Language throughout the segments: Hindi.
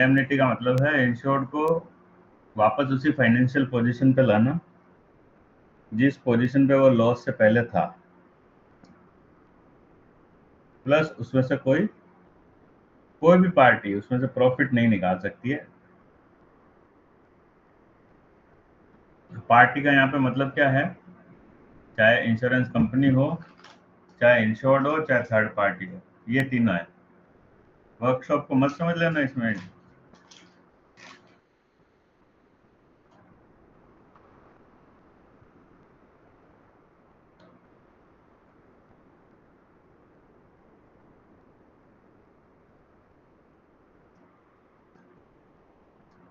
इंडेमनिटी का मतलब है इंश्योर्ड को वापस उसी फाइनेंशियल पोजीशन पे लाना जिस पोजीशन पे वो लॉस से पहले था, प्लस उसमें से कोई भी पार्टी उसमें से प्रॉफिट नहीं निकाल सकती है। पार्टी का यहाँ पे मतलब क्या है, चाहे इंश्योरेंस कंपनी हो, चाहे इंश्योर्ड हो, चाहे थर्ड पार्टी हो, ये तीनों है। वर्कशॉप को मत समझ लेना इसमें।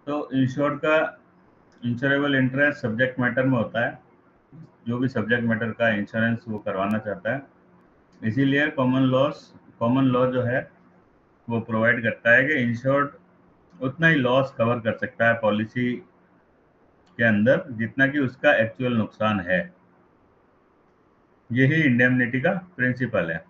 तो इंश्योर्ड का इंश्योरेबल इंटरेस्ट सब्जेक्ट मैटर में होता है, जो भी सब्जेक्ट मैटर का इंश्योरेंस वो करवाना चाहता है। इसीलिए कॉमन लॉ जो है वो प्रोवाइड करता है कि इंश्योर्ड उतना ही लॉस कवर कर सकता है पॉलिसी के अंदर जितना कि उसका एक्चुअल नुकसान है। यही इंडेमनिटी का प्रिंसिपल है।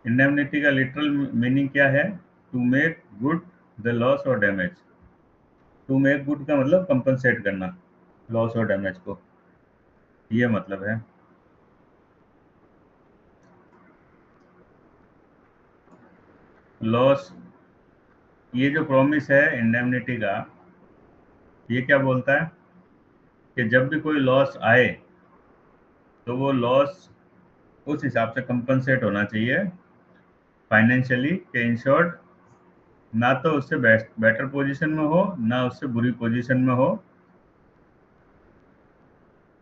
इंडेमनिटी का लिटरल मीनिंग क्या है? To make good the loss और डैमेज। टू मेक गुड का मतलब कंपनसेट करना लॉस और डैमेज को, ये मतलब है। लॉस, ये जो प्रॉमिस है इंडेमनिटी का, ये क्या बोलता है कि जब भी कोई लॉस आए तो वो लॉस उस हिसाब से कंपनसेट होना चाहिए फाइनेंशियली कि इंश्योर्ड ना तो उससे बेटर पोजीशन में हो, ना उससे बुरी पोजीशन में हो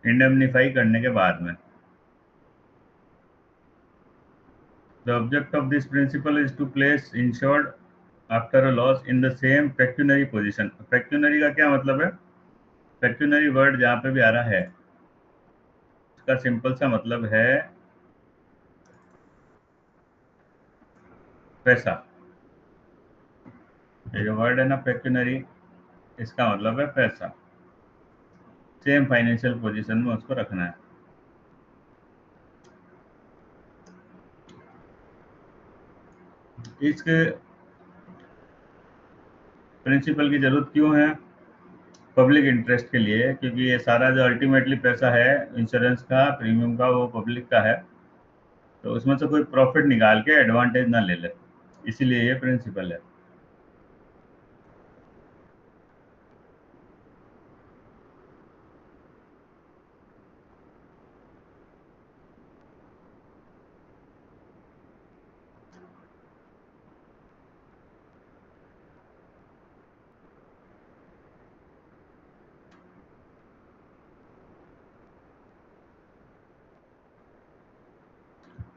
इंडेमनीफाई करने के बाद में। The object of this principle is to place insured after a loss in the same pecuniary position. Pecuniary का क्या मतलब है? Pecuniary वर्ड जहाँ पे भी आ रहा है उसका सिंपल सा मतलब है पैसा। ये जो वर्ड है ना पेक्यूनरी, इसका मतलब है पैसा। सेम फाइनेंशियल पोजीशन में उसको रखना है। इस प्रिंसिपल की जरूरत क्यों है? पब्लिक इंटरेस्ट के लिए, क्योंकि ये सारा जो अल्टीमेटली पैसा है इंश्योरेंस का प्रीमियम का वो पब्लिक का है, तो उसमें से कोई प्रॉफिट निकाल के एडवांटेज ना ले ले, इसीलिए ये प्रिंसिपल है।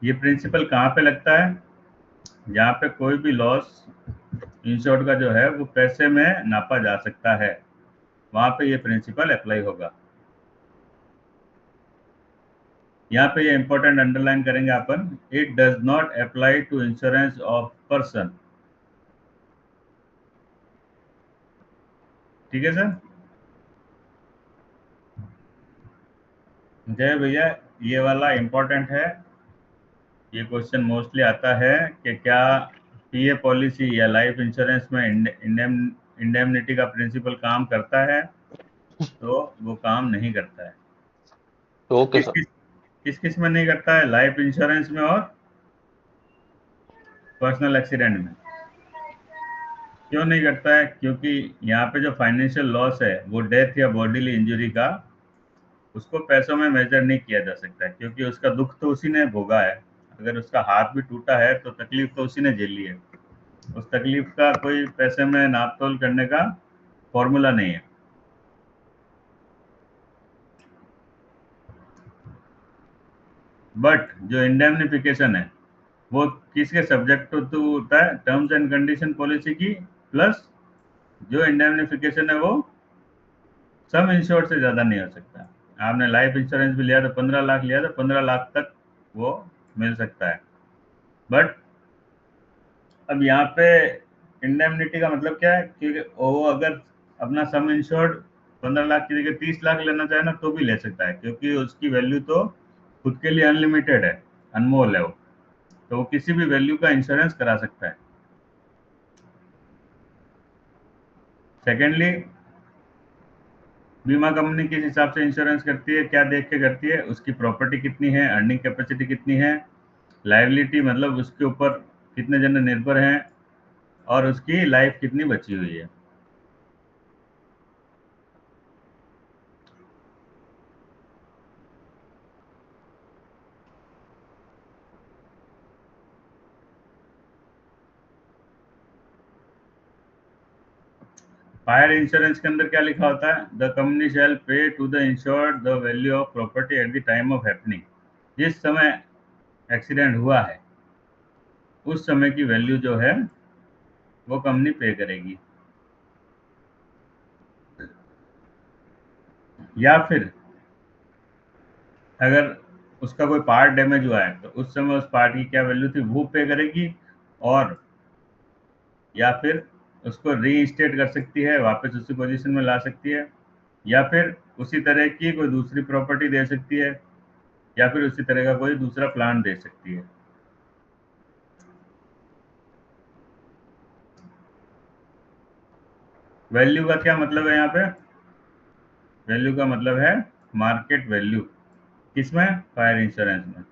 ये प्रिंसिपल कहाँ पे लगता है? जहाँ पे कोई भी लॉस इंश्योर्ड का जो है वो पैसे में नापा जा सकता है, वहां पे ये प्रिंसिपल अप्लाई होगा। यहाँ पे ये इंपॉर्टेंट अंडरलाइन करेंगे अपन, it does not apply to insurance of person. ठीक है सर? जय भैया, ये वाला इंपॉर्टेंट है। ये क्वेश्चन मोस्टली आता है कि क्या पीए पॉलिसी या लाइफ इंश्योरेंस में इंडेमनिटी का प्रिंसिपल काम करता है? तो वो काम नहीं करता है। ओके किस सर। किस किस किस में नहीं करता है? लाइफ इंश्योरेंस में और पर्सनल एक्सीडेंट में। क्यों नहीं करता है? क्योंकि यहाँ पे जो फाइनेंशियल लॉस है वो डेथ या बॉडीली इंजरी का, उसको पैसों में मेजर नहीं किया जा सकता है, क्योंकि उसका दुख तो उसी ने भोगा है। अगर उसका हाथ भी टूटा है तो तकलीफ तो उसी ने झेली है। उस तकलीफ का कोई पैसे में नाप तोल करने का फॉर्मूला नहीं है। बट जो इंडेमनिफिकेशन है वो किसके सब्जेक्ट तो होता है? टर्म्स एंड कंडीशन पॉलिसी की, प्लस जो इंडेमनिफिकेशन है वो सम इंश्योर्ड से ज्यादा नहीं हो सकता। आपने लाइफ इंश्योरेंस भी लिया तो 15 लाख लिया तो 15 लाख तक वो मिल सकता है। बट अब यहाँ पे इंडेमनिटी का मतलब क्या है? क्योंकि वो अगर अपना सम इंश्योर्ड 15 लाख की जगह 30 लाख लेना चाहे ना तो भी ले सकता है, क्योंकि उसकी वैल्यू तो खुद के लिए अनलिमिटेड है, अनमोल है वो। तो वो किसी भी वैल्यू का इंश्योरेंस करा सकता है। सेकेंडली, बीमा कंपनी किस हिसाब से इंश्योरेंस करती है, क्या देख के करती है, उसकी प्रॉपर्टी कितनी है, अर्निंग कैपेसिटी कितनी है, लाइबिलिटी मतलब उसके ऊपर कितने जन निर्भर हैं, और उसकी लाइफ कितनी बची हुई है। फायर इंश्योरेंस के अंदर क्या लिखा होता है, the company shall pay to the insured the value of property at the time of happening. जिस समय एक्सीडेंट हुआ है उस समय की वैल्यू जो है वो कंपनी पे करेगी। या फिर अगर उसका कोई पार्ट डैमेज हुआ है तो उस समय उस पार्ट की क्या वैल्यू थी वो पे करेगी, और या फिर उसको रीइंस्टेट कर सकती है, वापस उसी पोजीशन में ला सकती है, या फिर उसी तरह की कोई दूसरी प्रॉपर्टी दे सकती है, या फिर उसी तरह का कोई दूसरा प्लान दे सकती है। वैल्यू का क्या मतलब है यहाँ पे, वैल्यू का मतलब है मार्केट वैल्यू। किसमें, फायर इंश्योरेंस में।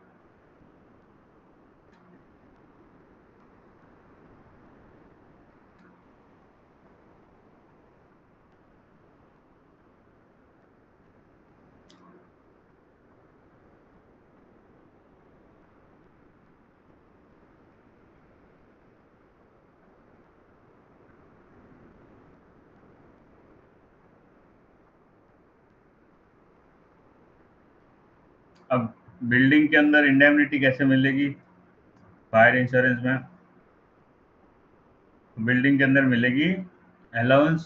अब बिल्डिंग के अंदर इंडेमनिटी कैसे मिलेगी फायर इंश्योरेंस में, बिल्डिंग के अंदर मिलेगी अलाउंस,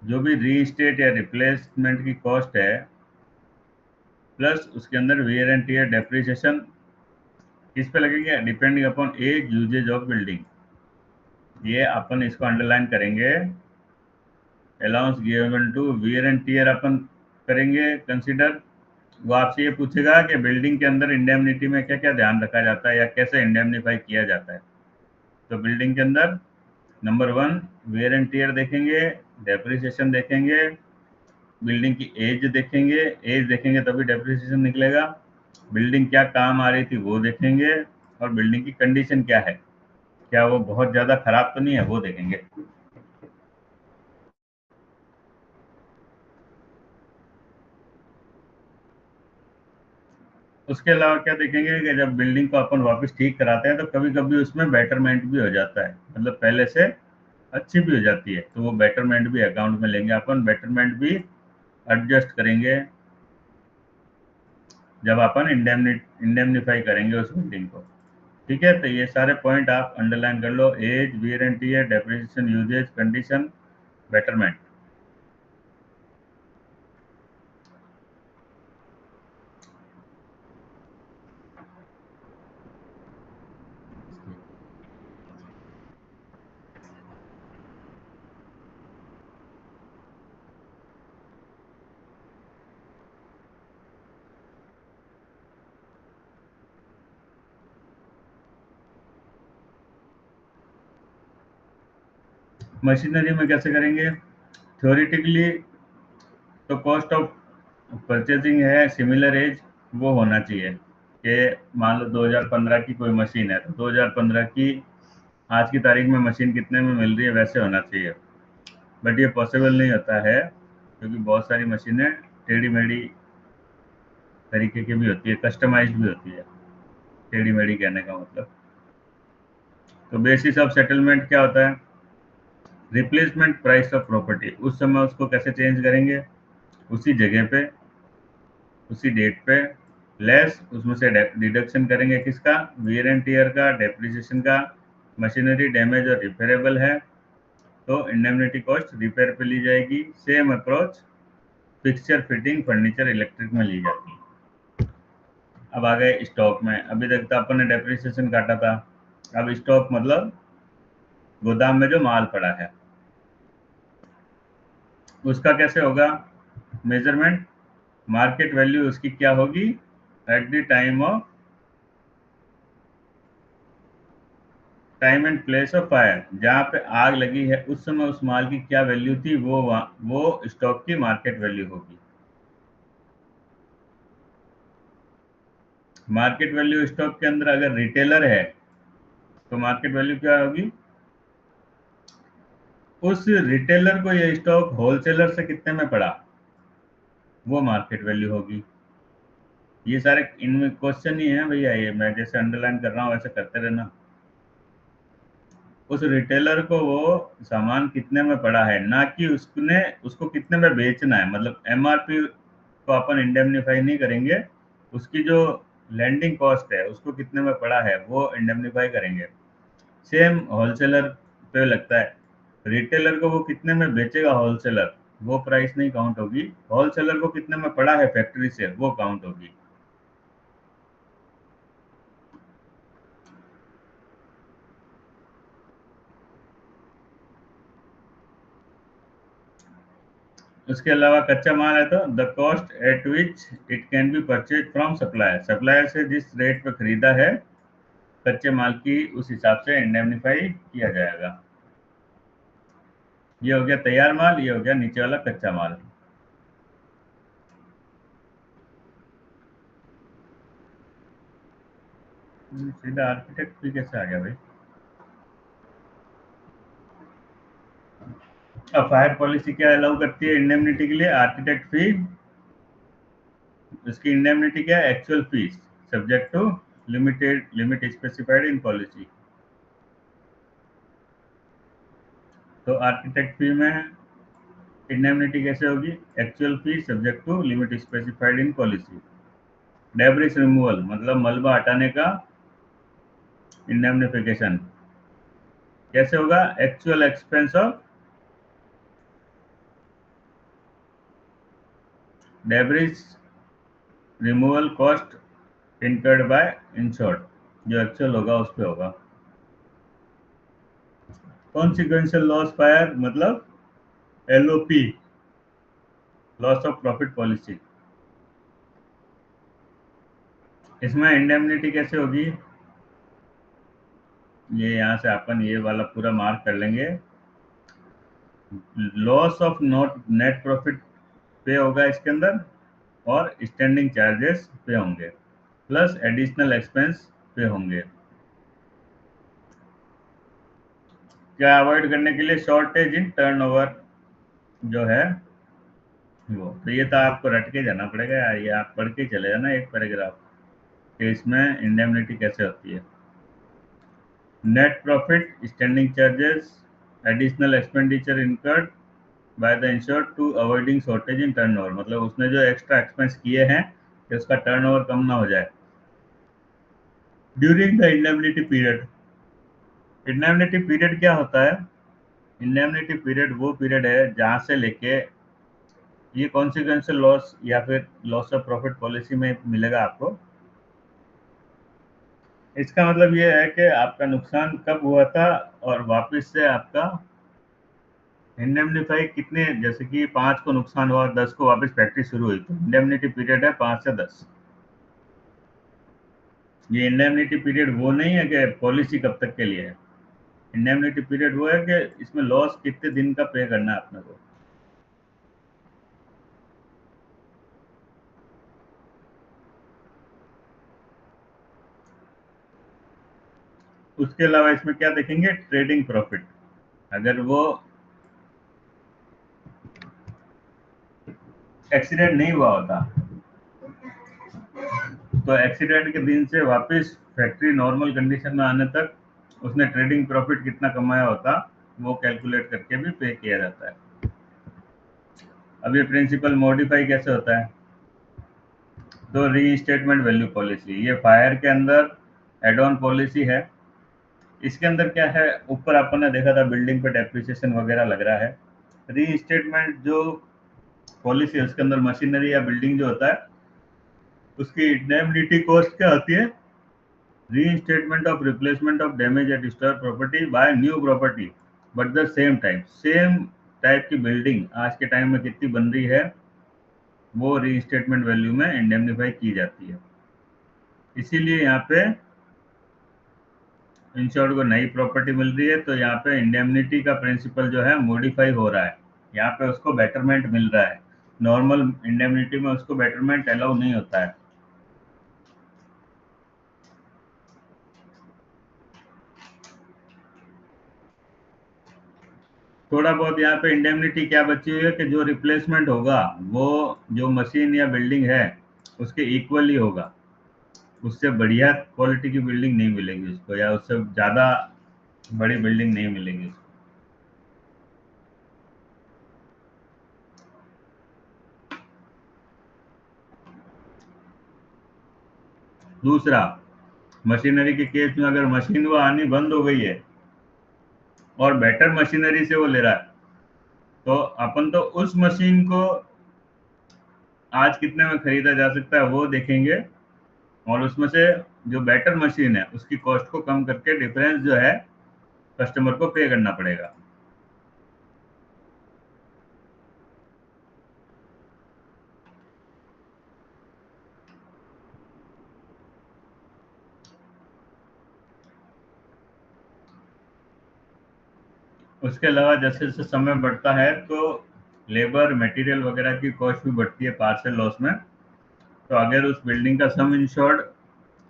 जो भी रीस्टेट या रिप्लेसमेंट की कॉस्ट है, प्लस उसके अंदर वियर एंड टियर डेप्रिसिएशन। किस पे लगेंगे, depending upon age usages of building. ये अपन इसको अंडरलाइन करेंगे, allowance given to wear and tear अपन करेंगे कंसीडर। वो आपसे ये पूछेगा कि बिल्डिंग के अंदर इंडेमनिटी में क्या क्या ध्यान रखा जाता है या कैसे इंडेमनीफाई किया जाता है। तो बिल्डिंग के अंदर number one wear and tear देखेंगे, डेप्रिसिएशन देखेंगे, बिल्डिंग की एज देखेंगे, एज देखेंगे तभी डेप्रिसिएशन निकलेगा, बिल्डिंग क्या काम आ रही थी वो देखेंगे, और बिल्डिंग की कंडीशन क्या है, क्या वो बहुत ज़्यादा खराब तो नहीं है वो देखेंगे। उसके अलावा क्या देखेंगे कि जब बिल्डिंग को अपन वापस ठीक कराते हैं तो कभी कभी उसमें बेटरमेंट भी हो जाता है, मतलब पहले से अच्छी भी हो जाती है, तो वो बेटरमेंट भी अकाउंट में लेंगे अपन, बेटरमेंट भी एडजस्ट करेंगे जब अपन इंडेमनीफाई करेंगे उस बिल्डिंग को। ठीक है, तो ये सारे पॉइंट आप अंडरलाइन कर लो, age, wear and tear, depreciation, usages, condition, betterment. Machinery में कैसे करेंगे, थ्योरेटिकली तो कॉस्ट ऑफ परचेजिंग है सिमिलर एज, वो होना चाहिए कि मान लो 2015 की कोई मशीन है तो 2015 की आज की तारीख में मशीन कितने में मिल रही है वैसे होना चाहिए। बट ये पॉसिबल नहीं होता है क्योंकि बहुत सारी मशीनें टेढ़ी मेढ़ी तरीके की भी होती है, कस्टमाइज्ड भी होती है। टेढ़ी मेढ़ी कहने का मतलब, तो बेसिस ऑफ सेटलमेंट क्या होता है, रिप्लेसमेंट प्राइस ऑफ प्रॉपर्टी। उस समय उसको कैसे चेंज करेंगे, उसी जगह पे उसी डेट पे, लेस उसमें से डिडक्शन करेंगे किसका, वियर एंड टियर का, डेप्रिसिएशन का। मशीनरी डैमेज और रिपेयरेबल है तो इंडेमनिटी कॉस्ट रिपेयर पे ली जाएगी। Same approach fixture, fitting, furniture, electric में ली जाती है। अब आ गए स्टॉक में, अभी तक तो अपन ने डेप्रिसिएशन काटा था, अब स्टॉक मतलब गोदाम में जो माल पड़ा है उसका कैसे होगा मेजरमेंट, मार्केट वैल्यू उसकी क्या होगी eight the time of time and place of fire, जहाँ पे आग लगी है उस समय उस माल की क्या वैल्यू थी, वो स्टॉक की मार्केट वैल्यू होगी। मार्केट वैल्यू स्टॉक के अंदर अगर रिटेलर है तो मार्केट वैल्यू क्या होगी, उस रिटेलर को ये स्टॉक होलसेलर से कितने में पड़ा, वो मार्केट वैल्यू होगी। ये सारे इनमें क्वेश्चन ही है भैया, ये मैं जैसे अंडरलाइन कर रहा हूँ वैसे करते रहना। उस रिटेलर को वो सामान कितने में पड़ा है, ना कि उसने उसको कितने में बेचना है। मतलब एमआरपी को अपन इंडेमनीफाई नहीं करेंगे, उसकी जो लैंडिंग कॉस्ट है उसको कितने में पड़ा है वो इंडेमनीफाई करेंगे। सेम होलसेलर पे लगता है, रिटेलर को वो कितने में बेचेगा होलसेलर, वो प्राइस नहीं काउंट होगी, होलसेलर को कितने में पड़ा है फैक्ट्री से वो काउंट होगी। उसके अलावा कच्चा माल है तो the cost at which it can be purchase from supplier, supplier से जिस रेट पर खरीदा है कच्चे माल की उस हिसाब से इंडेमनीफाई किया जाएगा। ये हो गया तैयार माल, ये हो गया नीचे वाला कच्चा माल। सीधा आर्किटेक्ट भी कैसे आ गया भाई। अब फायर पॉलिसी क्या अलाउ करती है इंडेमनिटी के लिए, आर्किटेक्ट फी, उसकी इंडेमनिटी क्या है, actual fees subject to limit specified in policy. तो आर्किटेक्ट फी में इंडेमनिटी कैसे होगी, actual fee subject to limit specified in policy. Debris removal मतलब मलबा हटाने का इंडेमनिफिकेशन कैसे होगा, actual expense of debris removal cost incurred by insured, जो एक्चुअल होगा उस पे होगा। कॉन्सिक्वेंशियल लॉस फायर मतलब LOP, loss of profit policy. इसमें इंडेमनिटी कैसे होगी, ये यहाँ से अपन ये वाला पूरा मार्क कर लेंगे। Loss of not net profit पे होगा इसके अंदर, और स्टैंडिंग चार्जेस पे होंगे, प्लस एडिशनल एक्सपेंस पे होंगे। क्या अवॉइड करने के लिए, शॉर्टेज इन टर्नओवर जो है वो, तो ये तो आपको रट के जाना पड़ेगा यार, ये आप पढ़ के चले जाना एक पैराग्राफ कि इसमें इंडेमनिटी कैसे होती है। Net profit, standing charges, additional expenditure incurred by the insured to avoiding shortage in turnover, मतलब उसने जो एक्स्ट्रा एक्सपेंस किए हैं कि उसका टर्नओवर कम ना हो जाए during the indemnity period. Indemnity period क्या होता है, इंडेमनिटी पीरियड वो पीरियड है जहां से लेके ये कॉन्सिक्वेंशियल लॉस या फिर लॉस ऑफ प्रॉफिट पॉलिसी में मिलेगा आपको। इसका मतलब ये है कि आपका नुकसान कब हुआ था और वापस से आपका इंडेमनीफाई कितने, जैसे कि 5 को नुकसान हुआ, 10 को वापस फैक्ट्री शुरू हुई, तो इंडेमनिटी पीरियड है 5 से 10। ये इंडेमनिटी पीरियड वो नहीं है कि पॉलिसी कब तक के लिए है, इंडेमनिटी पीरियड वो है कि इसमें लॉस कितने दिन का पे करना है अपने को। उसके अलावा इसमें क्या देखेंगे, ट्रेडिंग प्रॉफिट। अगर वो एक्सीडेंट नहीं हुआ होता तो एक्सीडेंट के दिन से वापस फैक्ट्री नॉर्मल कंडीशन में आने तक उसने ट्रेडिंग प्रॉफिट कितना कमाया होता, वो कैलकुलेट करके भी पे किया जाता है। अब ये प्रिंसिपल मॉडिफाई कैसे होता है, तो रीइंस्टेटमेंट वैल्यू पॉलिसी, ये फायर के अंदर एड ऑन पॉलिसी है। इसके अंदर क्या है, ऊपर अपन ने देखा था बिल्डिंग पे डेप्रिसिएशन वगैरह लग रहा है। रीइंस्टेटमेंट जो पॉलिसी है उसके अंदर मशीनरी या बिल्डिंग जो होता है उसकी इंडेमनिटी कॉस्ट क्या होती है, reinstatement of replacement of damaged or disturbed property by new property but the same type, same type की बिल्डिंग आज के टाइम में कितनी बन रही है वो रीइंस्टेटमेंट वैल्यू में इंडेमनीफाई की जाती है। इसीलिए यहाँ पे इंश्योर्ड को नई प्रॉपर्टी मिल रही है, तो यहाँ पे इंडेमनिटी का प्रिंसिपल जो है मॉडिफाई हो रहा है, यहाँ पे उसको बेटरमेंट मिल रहा है। नॉर्मल इंडेमनिटी में उसको बेटरमेंट अलाउ नहीं होता है। थोड़ा बहुत यहाँ पे इंडेमनिटी क्या बची हुई है कि जो रिप्लेसमेंट होगा वो जो मशीन या बिल्डिंग है उसके इक्वल ही होगा, उससे बढ़िया क्वालिटी की बिल्डिंग नहीं मिलेगी उसको, या उससे ज़्यादा बड़ी बिल्डिंग नहीं मिलेगी उसको। दूसरा, मशीनरी के केस में अगर मशीन वो आनी बंद हो गई है और बेटर मशीनरी से वो ले रहा है, तो अपन तो उस मशीन को आज कितने में खरीदा जा सकता है वो देखेंगे, और उसमें से जो बेटर मशीन है उसकी कॉस्ट को कम करके डिफरेंस जो है कस्टमर को पे करना पड़ेगा। उसके अलावा जैसे जैसे समय बढ़ता है तो लेबर मटेरियल वगैरह की कॉस्ट भी बढ़ती है पार्सल लॉस में, तो अगर उस बिल्डिंग का सम इंश्योर्ड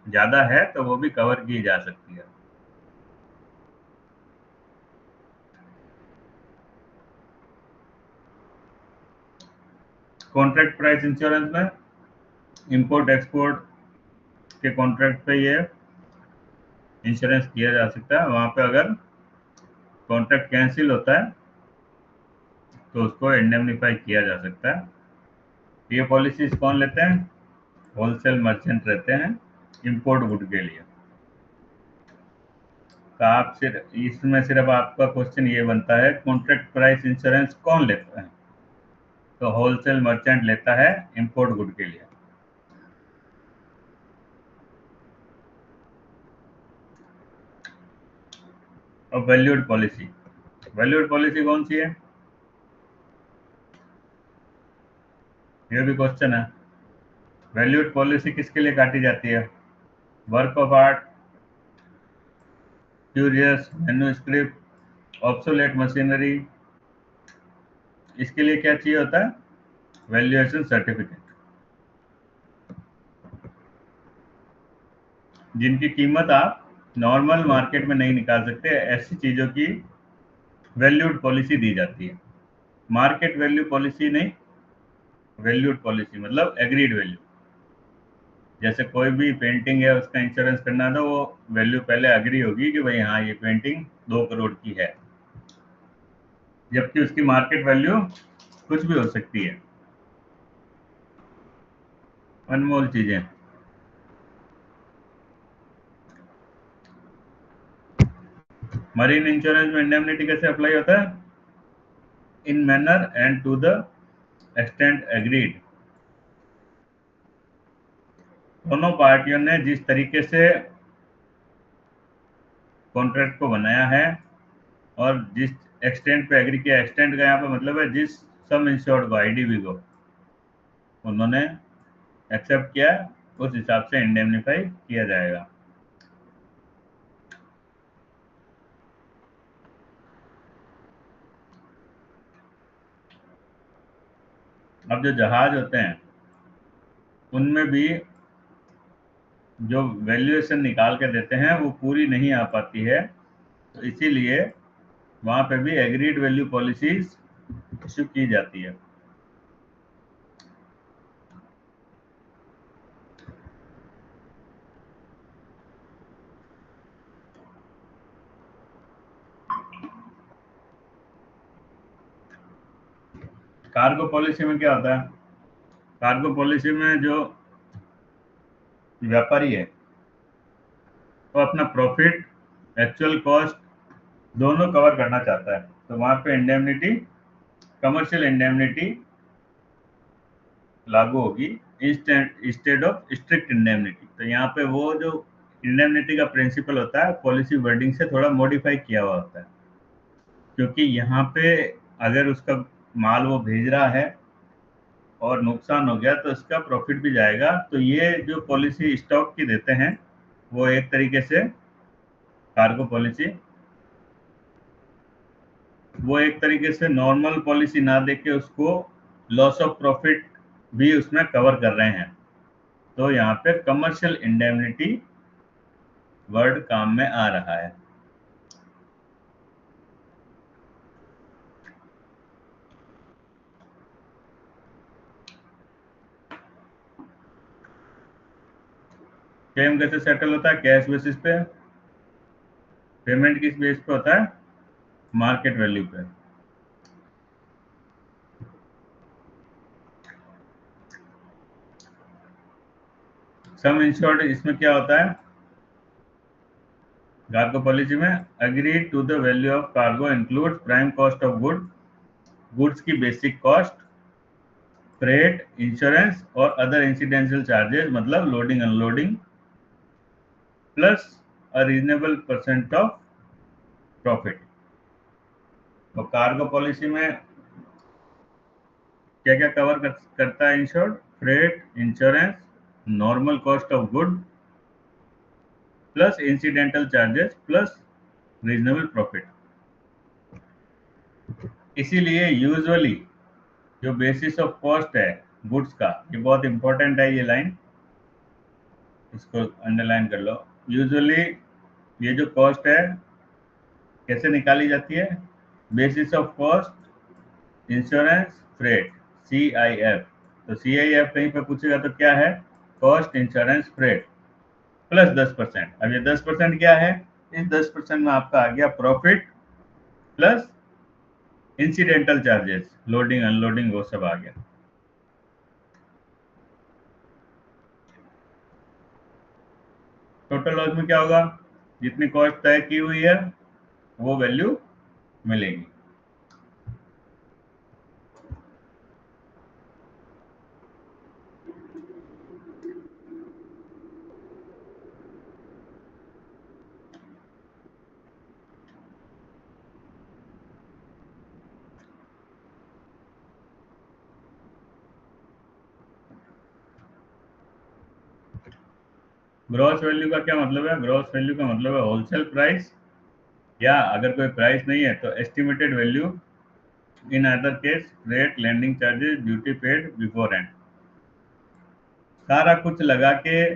ज़्यादा है तो वो भी कवर की जा सकती है। कॉन्ट्रैक्ट प्राइस इंश्योरेंस में इंपोर्ट एक्सपोर्ट के कॉन्ट्रैक्ट पे ये इंश्योरेंस किया जा सकता है। वहाँ पे अगर कॉन्ट्रैक्ट कैंसिल होता है तो उसको इंडेमनीफाई किया जा सकता है। ये पॉलिसीज कौन लेते हैं? होलसेल मर्चेंट रहते हैं इंपोर्ट गुड के लिए। तो आप सिर्फ इसमें सिर्फ आपका क्वेश्चन ये बनता है कॉन्ट्रैक्ट प्राइस इंश्योरेंस कौन लेता है? तो होलसेल मर्चेंट लेता है इंपोर्ट गुड के लिए। और वैल्यूड पॉलिसी कौन सी है? ये भी क्वेश्चन है। वैल्यूड पॉलिसी किसके लिए काटी जाती है? Work of art, curious manuscript, obsolete machinery, इसके लिए क्या चाहिए होता है? वैल्यूएशन सर्टिफिकेट, जिनकी कीमत आप नॉर्मल मार्केट में नहीं निकाल सकते, ऐसी चीजों की वैल्यूड पॉलिसी दी जाती है। मार्केट वैल्यू पॉलिसी नहीं, वैल्यूड पॉलिसी मतलब एग्रीड वैल्यू। जैसे कोई भी पेंटिंग है उसका इंश्योरेंस करना है तो वो वैल्यू पहले एग्री होगी कि भाई हाँ ये पेंटिंग 2 करोड़ की है, जबकि उसकी मार्केट वैल्यू कुछ भी हो सकती है। अनमोल चीजें। मरीन इंश्योरेंस में इंडेमनिटी कैसे अप्लाई होता है? In manner and to the extent agreed. दोनों पार्टियों ने जिस तरीके से कॉन्ट्रैक्ट को बनाया है और जिस एक्सटेंट पे एग्री किया, एक्सटेंट का यहाँ पे मतलब है जिस सम इंश्योर्ड को, आईडीबी को उन्होंने एक्सेप्ट किया, उस हिसाब से इंडेमनीफाई किया जाएगा। अब जो जहाज होते हैं उनमें भी जो वैल्यूएशन निकाल के देते हैं वो पूरी नहीं आ पाती है, तो इसीलिए वहां पे भी एग्रीड वैल्यू पॉलिसीज इशू की जाती है। कार्गो पॉलिसी में क्या होता है? कार्गो पॉलिसी में जो व्यापारी है वो अपना प्रॉफिट, एक्चुअल कॉस्ट दोनों कवर करना चाहता है, तो वहां पे इंडेमनिटी, कमर्शियल इंडेमनिटी लागू होगी इंस्टेड ऑफ स्ट्रिक्ट इंडेमनिटी। तो यहाँ पे वो जो इंडेमनिटी का प्रिंसिपल होता है पॉलिसी वर्डिंग से थोड़ा मॉडिफाई किया हुआ होता है, क्योंकि यहाँ पे अगर उसका माल वो भेज रहा है और नुकसान हो गया तो इसका प्रॉफिट भी जाएगा। तो ये जो पॉलिसी स्टॉक की देते हैं वो एक तरीके से कार्गो पॉलिसी, वो एक तरीके से नॉर्मल पॉलिसी ना देके उसको लॉस ऑफ प्रॉफिट भी उसमें कवर कर रहे हैं। तो यहाँ पे कमर्शियल इंडेमनिटी वर्ड काम में आ रहा है। क्लेम कैसे सेटल होता है? कैश बेसिस पे। पेमेंट किस बेस पे होता है? मार्केट वैल्यू पे। सम इंश्योर्ड इसमें क्या होता है? कार्गो पॉलिसी में agreed to the value of cargo include prime cost of goods की बेसिक कॉस्ट, फ्रेट, इंश्योरेंस और अदर इंसिडेंशियल चार्जेस, मतलब loading unloading, plus a reasonable percent of profit. तो कार्गो पॉलिसी में क्या क्या कवर करता है insured? Freight, insurance, normal cost of good plus incidental charges plus reasonable profit. इसीलिए यूजुअली जो बेसिस ऑफ कॉस्ट है गुड्स का, ये बहुत इंपॉर्टेंट है, ये लाइन इसको अंडरलाइन कर लो। यूजुअली ये जो कॉस्ट है कैसे निकाली जाती है? Basis of cost insurance freight, CIF। तो CIF कहीं पे पूछेगा तो क्या है? Cost insurance freight plus 10%। अब ये 10% क्या है? इस 10% में आपका आ गया profit plus incidental charges, loading unloading वो सब आ गया। टोटल लॉस में क्या होगा? जितनी कॉस्ट तय की हुई है वो वैल्यू मिलेगी। ग्रॉस वैल्यू का क्या मतलब है? ग्रॉस वैल्यू का मतलब है होलसेल प्राइस, या अगर कोई प्राइस नहीं है तो estimated value in other case rate, landing charges, duty paid before and. सारा कुछ लगा के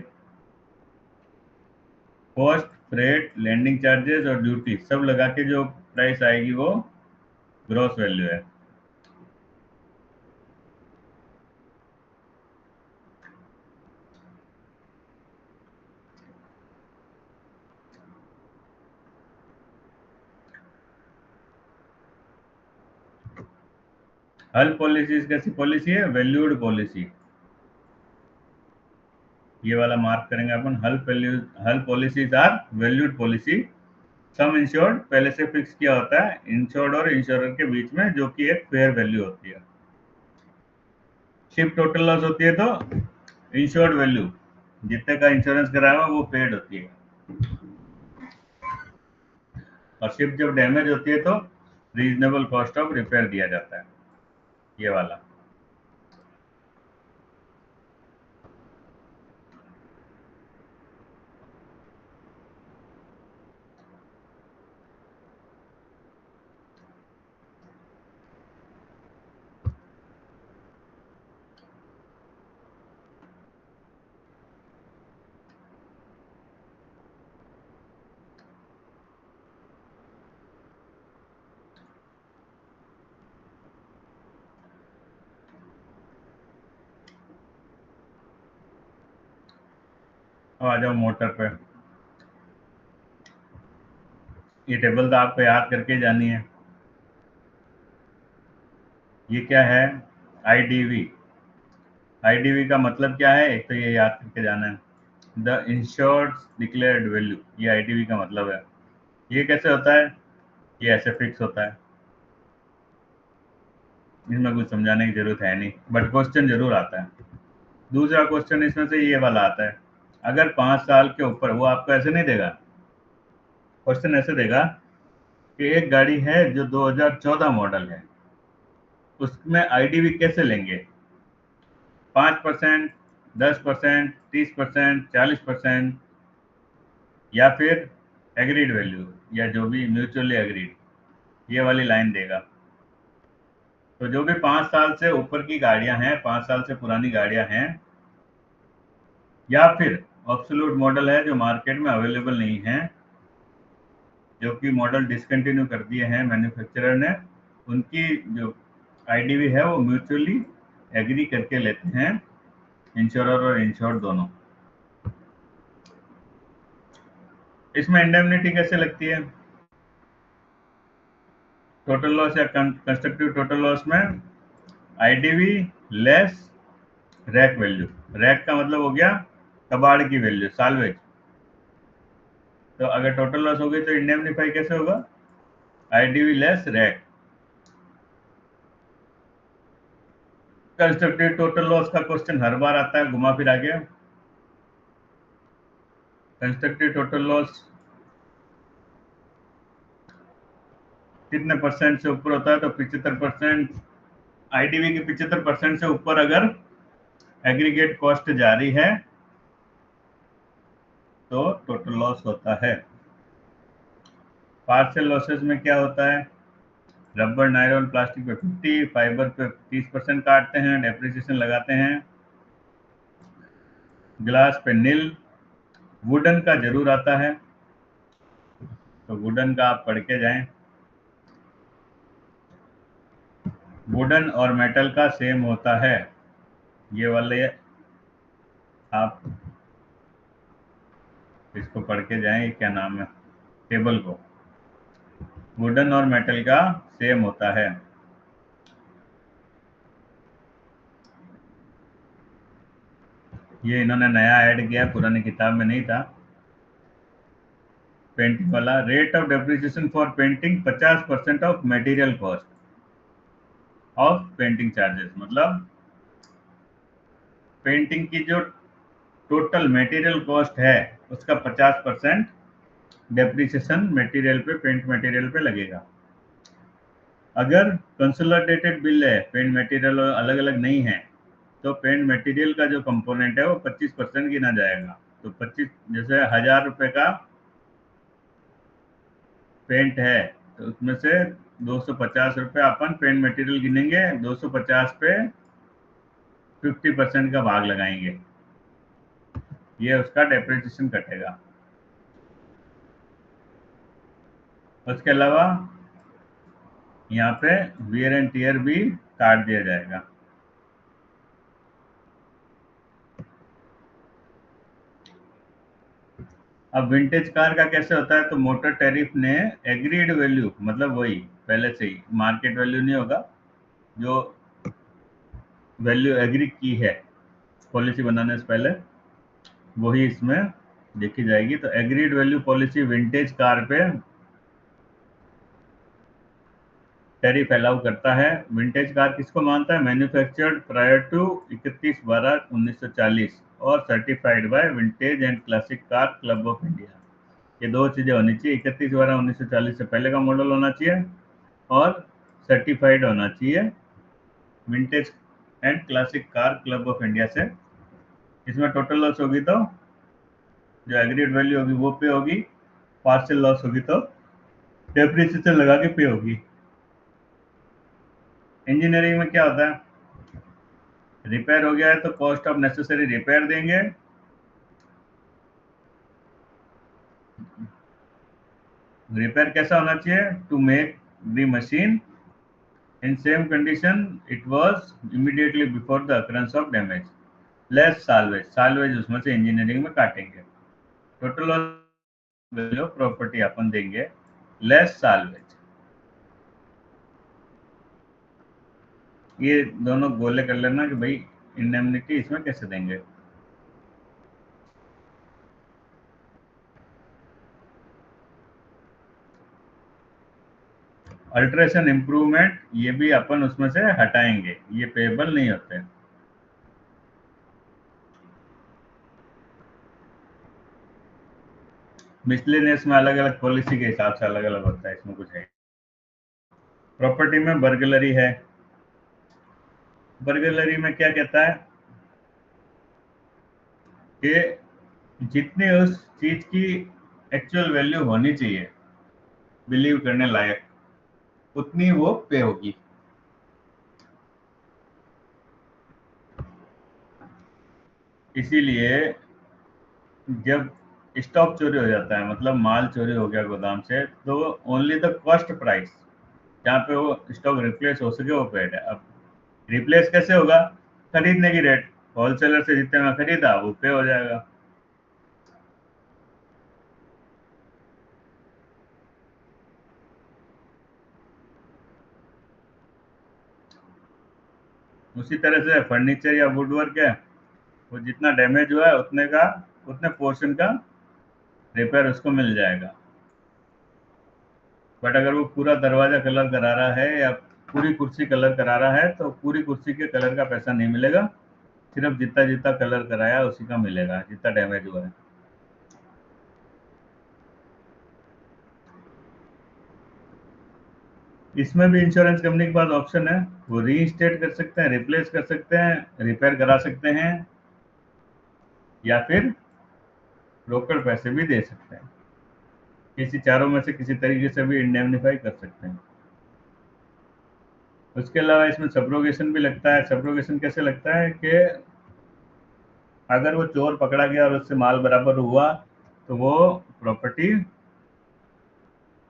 कॉस्ट, फ्रेट, लैंडिंग चार्जेस और ड्यूटी सब लगा के जो प्राइस आएगी वो ग्रॉस वैल्यू है। हल पॉलिसी कैसी पॉलिसी है? Valued policy. ये वाला मार्क करेंगे अपन। Hull policies are valued policy. Sum insured पहले से फिक्स किया होता है इंश्योर्ड और इंश्योरर के बीच में, जो कि एक फेयर वैल्यू होती है। शिप टोटल लॉस होती है तो इंश्योर्ड वैल्यू, जितने का इंश्योरेंस कराया हुआ वो पेड होती है। और शिप जब डैमेज होती है तो रीजनेबल कॉस्ट ऑफ रिपेयर दिया जाता है, ये वाला। अब आ जाओ मोटर पे। ये टेबल तो आपको याद करके जानी है। ये क्या है? आईडीवी। आईडीवी का मतलब क्या है? एक तो ये याद करके जाना है, द इंश्योर्ड डिक्लेयर्ड वैल्यू, ये आईडीवी का मतलब है। ये कैसे होता है? ये ऐसे फिक्स होता है, इसमें कुछ समझाने की जरूरत है नहीं, बट क्वेश्चन जरूर आता है। दूसरा क्वेश्चन इसमें से ये वाला आता है, अगर 5 साल के ऊपर, वो आपको ऐसे नहीं देगा, क्वेश्चन ऐसे देगा कि एक गाड़ी है जो 2014 मॉडल है, उसमें आईडीवी कैसे लेंगे? 5%, 10%, 30%, 40%, या फिर एग्रीड वैल्यू या जो भी म्यूचुअली एग्रीड, ये वाली लाइन देगा। तो जो भी 5 साल से ऊपर की गाड़ियां हैं, 5 साल से पुरानी गाड़ियां हैं, या फिर ऑब्सोल्यूट मॉडल है जो मार्केट में अवेलेबल नहीं है, जो कि मॉडल डिसकंटिन्यू कर दिए हैं मैन्युफैक्चरर ने, उनकी जो आईडीवी है वो म्यूचुअली एग्री करके लेते हैं इंश्योरर और इंश्योर्ड दोनों। इसमें इंडेमनिटी कैसे लगती है? टोटल लॉस या कंस्ट्रक्टिव टोटल लॉस में IDV less rack value. Rack का मतलब हो गया कबाड़ की वैल्यू, साल्वेज। तो अगर टोटल लॉस हो गई तो इंडेमनीफाई कैसे होगा? IDV less rack. Constructive total loss का क्वेश्चन हर बार आता है घुमा फिरा के। कंस्ट्रक्टिव टोटल लॉस कितने परसेंट से ऊपर होता है? तो 75%। आईडीवी के 75% से ऊपर अगर एग्रीगेट कॉस्ट जारी है तो टोटल लॉस होता है। पार्शियल लॉसेस में क्या होता है? रबर, नायलॉन, प्लास्टिक पे 50, फाइबर पे 30% काटते हैं, डेप्रिसिएशन लगाते हैं। ग्लास पे नील। वुडन का जरूर आता है, तो वुडन का आप पढ़ के जाएं। वुडन और मेटल का सेम होता है, ये वाले आप इसको पढ़ के जाएं, क्या नाम है टेबल को। वुडन और मेटल का सेम होता है। ये इन्होंने नया ऐड किया, पुरानी किताब में नहीं था। पेंटिंग वाला rate of depreciation for painting 50% of material cost of painting charges. मतलब पेंटिंग की जो टोटल मटेरियल कॉस्ट है उसका 50% डेप्रिसिएशन मटेरियल पे, पेंट मटेरियल पे लगेगा। अगर कंसोलिडेटेड बिल है, पेंट मटेरियल अलग अलग नहीं है, तो पेंट मटेरियल का जो कंपोनेंट है वो 25% गिना जाएगा। तो 25, जैसे 1000 रुपए का पेंट है तो उसमें से 250 रुपये अपन पेंट मटेरियल गिनेंगे, 250 पे 50% का भाग लगाएंगे, ये उसका डेप्रिसिएशन कटेगा। उसके अलावा यहाँ पे वियर एंड टियर भी काट दिया जाएगा। अब विंटेज कार का कैसे होता है? तो मोटर टैरिफ ने एग्रीड वैल्यू, मतलब वही पहले से ही मार्केट वैल्यू नहीं होगा, जो वैल्यू एग्री की है पॉलिसी बनाने से पहले, वही इसमें देखी जाएगी। तो agreed value policy vintage car पे टैरिफ अलाउ करता है। विंटेज कार किसको मानता है? मैन्युफैक्चर्ड प्रायर टू 31/12/1940 और certified by vintage and classic car club of India. ये दो चीजें होनी चाहिए, 31/12/1940 से पहले का मॉडल होना चाहिए और सर्टिफाइड होना चाहिए vintage and classic car club of India से। इसमें टोटल लॉस होगी तो जो एग्रीड वैल्यू होगी वो पे होगी, पार्शियल लॉस होगी तो डेप्रिसिएशन लगा के पे होगी। इंजीनियरिंग में क्या होता है? रिपेयर हो गया है तो कॉस्ट ऑफ नेसेसरी रिपेयर देंगे। रिपेयर कैसा होना चाहिए? To make the machine in same condition it was immediately before the occurrence of damage. Less salvage, salvage उसमें से इंजीनियरिंग में काटेंगे। टोटल वैल्यू ऑफ प्रॉपर्टी अपन देंगे लेस साल्वेज। ये दोनों गोले कर लेना कि भाई इंडेमनिटी इसमें कैसे देंगे। अल्ट्रेशन इंप्रूवमेंट ये भी अपन उसमें से हटाएंगे, ये पेबल नहीं होते। मिसलेनियस में अलग अलग पॉलिसी के हिसाब से अलग अलग होता है, इसमें कुछ है। प्रॉपर्टी में बर्गलरी है। बर्गलरी में क्या कहता है कि जितनी उस चीज की एक्चुअल वैल्यू होनी चाहिए बिलीव करने लायक, उतनी वो पे होगी। इसीलिए जब स्टॉक चोरी हो जाता है, मतलब माल चोरी हो गया गोदाम से, तो ओनली द कॉस्ट प्राइस, जहाँ पे वो स्टॉक रिप्लेस हो सके, वो पेड है। अब रिप्लेस कैसे होगा? खरीदने की रेट, होलसेलर से जितने में खरीदा वो पे हो जाएगा। उसी तरह से फर्नीचर या वुडवर्क है, वो जितना डैमेज हुआ है उतने पोर्शन का रिपेयर उसको मिल जाएगा। बट अगर वो पूरा दरवाजा कलर करा रहा है या पूरी कुर्सी कलर करा रहा है, तो पूरी कुर्सी के कलर का पैसा नहीं मिलेगा, सिर्फ जितना जितना कलर कराया उसी का मिलेगा, जितना डैमेज हुआ है। इसमें भी इंश्योरेंस कंपनी के पास ऑप्शन है, वो रीइंस्टेट कर सकते हैं, रिप्लेस कर सकते हैं, रिपेयर करा सकते हैं, या फिर रोकड़ पैसे भी दे सकते हैं। किसी चारों में से किसी तरीके से भी इंडेमनीफाई कर सकते हैं। उसके अलावा इसमें सब्रोगेशन भी लगता है। सब्रोगेशन कैसे लगता है कि अगर वो चोर पकड़ा गया और उससे माल बराबर हुआ, तो वो प्रॉपर्टी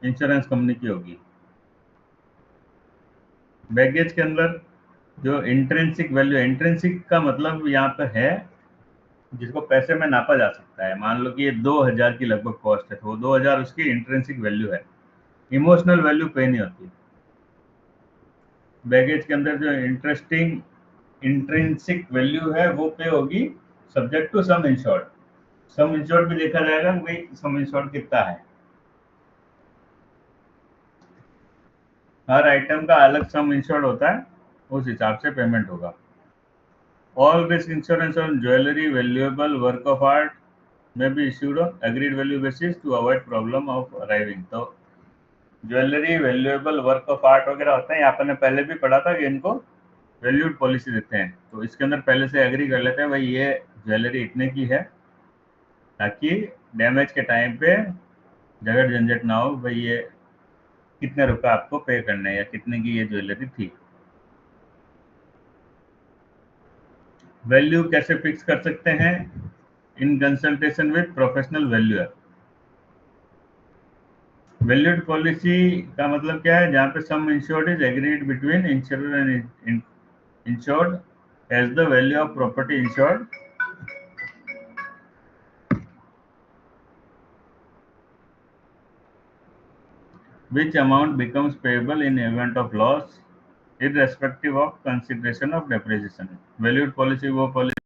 इंश्योरेंस कंपनी की होगी। बैगेज के अंदर जो इंट्रिंसिक वैल्यू, इंट्रिंसिक का मतलब यहाँ पे है जिसको पैसे में नापा जा सकता है। मान लो कि ये 2000 की लगभग कॉस्ट है, तो 2000 उसकी इंट्रिंसिक वैल्यू है। इमोशनल वैल्यू पे नहीं होती। बैगेज के अंदर जो इंट्रिंसिक वैल्यू है वो पे होगी, subject to sum insured. Sum insured भी देखा जाएगा कि भाई सम इंश्योर्ड कितना है। हर आइटम का अलग सम इंश्योर्ड होता है, उस हिसाब से पेमेंट होगा। All risk insurance on jewellery, valuable work of art may be issued on agreed value basis to avoid problem of arriving. तो jewellery, valuable work of art वगैरह होते हैं, आपने पहले भी पढ़ा था कि इनको वैल्यूड पॉलिसी देते हैं, तो इसके अंदर पहले से एग्री कर लेते हैं भाई ये ज्वेलरी इतने की है, ताकि डैमेज के टाइम पे झगड़ झंझट ना हो, भाई ये कितने रुपए आपको पे करने हैं या कितने की ये ज्वेलरी थी। वैल्यू कैसे फिक्स कर सकते हैं? In consultation with professional valuer. Valued policy का मतलब क्या है? जहाँ पे sum insured is agreed between insurer and insured as the value of property insured, which amount becomes payable in event of loss irrespective of consideration of depreciation। Valued policy वो पॉलिसी